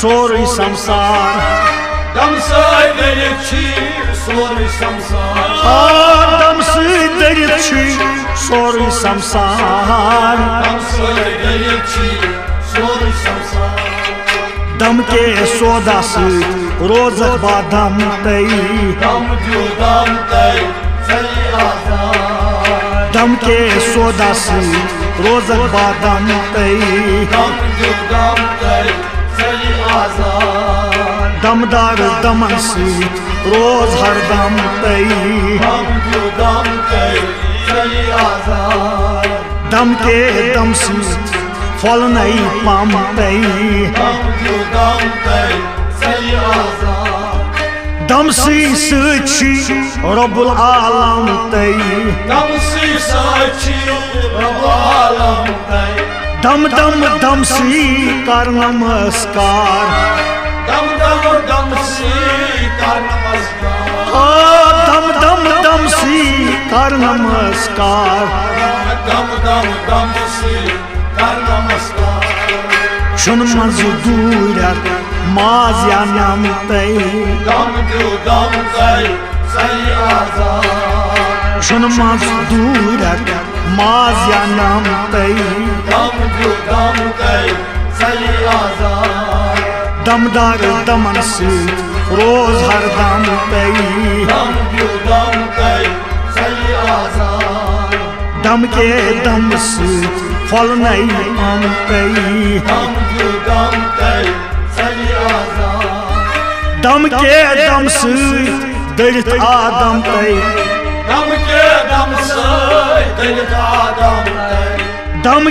سورُے سمسار دم سۭتۍ دٔرِتھ چھُے سورُے سمسار دم کے سودا سۭتۍ روزکھ بادام تَے دم کے سودا سۭتۍ روزکھ بادام تَے دمدار دمن سۭتۍ روز ہردم تَے دم کے دم سۭتۍ پھۄلنَے پامتَے دم سۭتۍ چھُے رۄب العالم تَے دم دم دم سۭتۍ کر نمسکار دم دم دم سۭتۍ کر نمسکار چھُنہٕ منٛزٕ دوٗرٮ۪تھ ماز یا نمتَے چھُنہٕ منٛزٕ دوٗرٮ۪تھ ماز یا نمتَے دمدار دمن سۭتۍ روز ہردم تَے دم کے دم سۭتۍ پھۄلنَے پامتَے دم کے دم سۭتۍ دٔرِتھ آدم تَے دم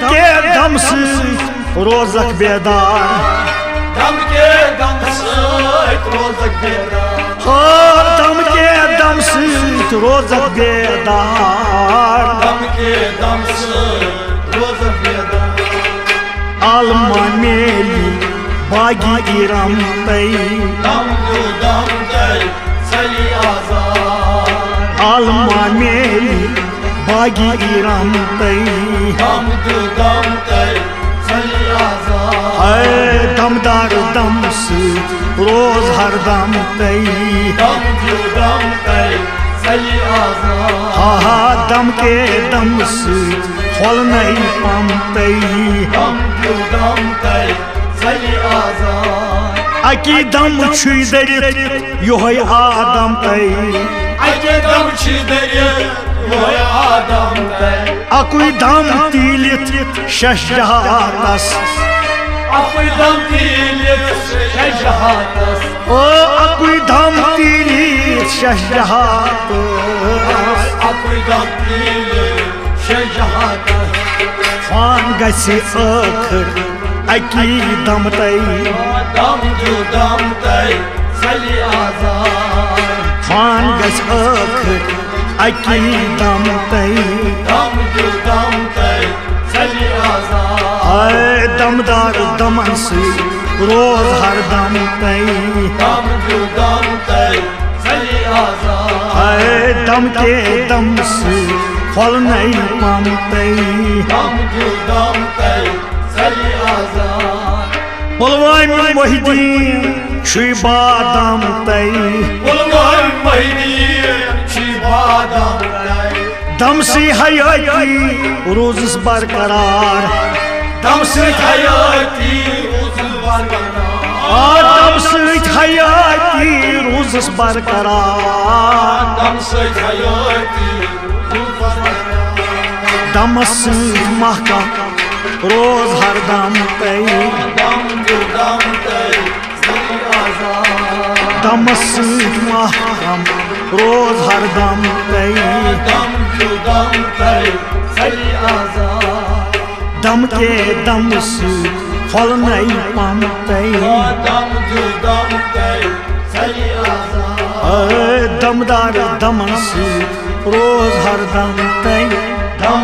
کے دم سۭتۍ روزکھ بیدار دم کے دم سۭتۍ روزکھ بیدار عالما میلی باغی ایرم تَے عالما میلی باغی ایرم تَے دمدار دم سۭتۍ روز ہردم تَے دم کے دم سۭتۍ پھۄلنَے پامتَے اکی دم چھُے دٔرِتھ یِہوٚے آدم تَے اکُے دم تیٖلِتھ شش جہاتس اکُے دم تیٖلِتھ شش جہاتس فان گژھِ ٲخٕر اکی دم تَے فان گژھِ ٲخٕر اکی دم تَے دمدار دمن سۭتۍ روز ہردم تَے دم کے دم سۭتۍ پھۄلنَے پامتَے پُلوامہِ محی الدیٖن چھُے بادام تَے دم سۭتۍ حیٲتی روٗزٕس برقرار دم سۭتۍ حیٲتی روٗزٕس برقرار دمس سۭتۍ محکم روز ہردم تَے دمس سۭتۍ محکم روز ہردم تَے دم کے دم سۭتۍ پھۄلنَے پامتَے دمدار دمن سۭتۍ روز ہردم تَے دم